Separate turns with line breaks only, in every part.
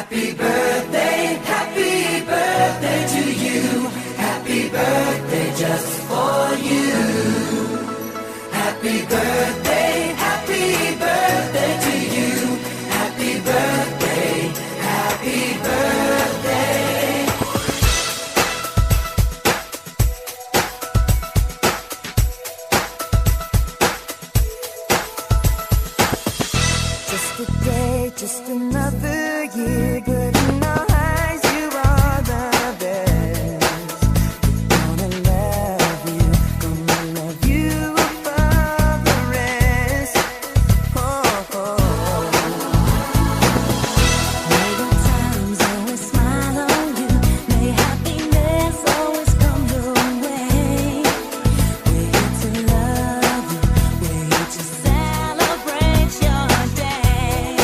happy birthday to you. Happy birthday just for you. Happy birthday to you. Happy birthday, happy birthday.
Just a day, just another year, good in our eyes, you are the best. Gonna love you above the rest. Oh, oh. May good times always smile on you, may happiness always come your way. We're here to love you, we're here to celebrate your day.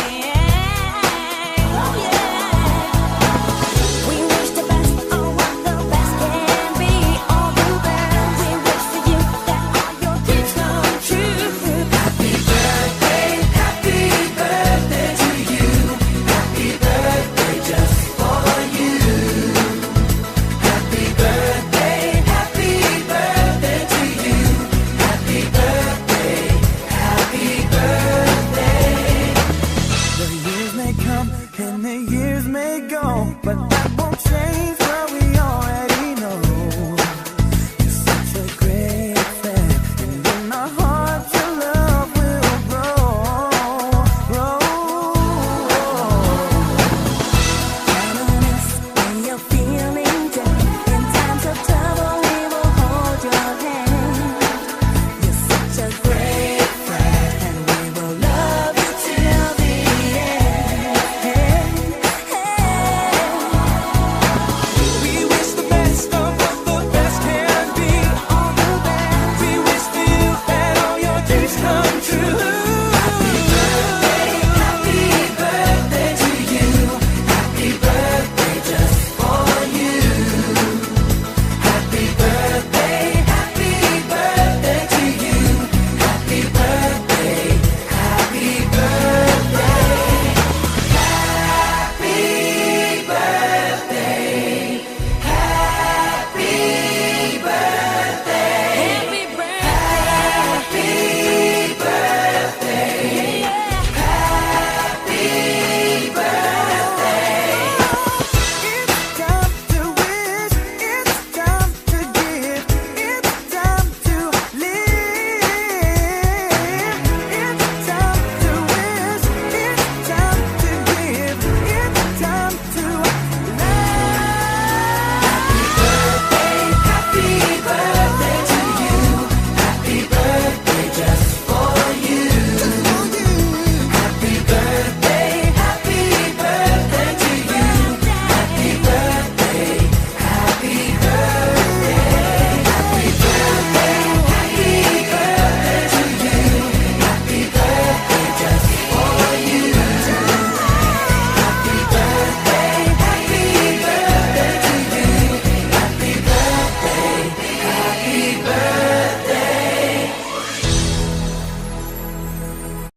Oh yeah. We wish the best for what the best can be, all the best. We wish for you that all your dreams come true.
Happy birthday to you. Happy birthday just for you. Happy birthday to you. Happy birthday, happy birthday.
The years may come and the years may go, but that won't change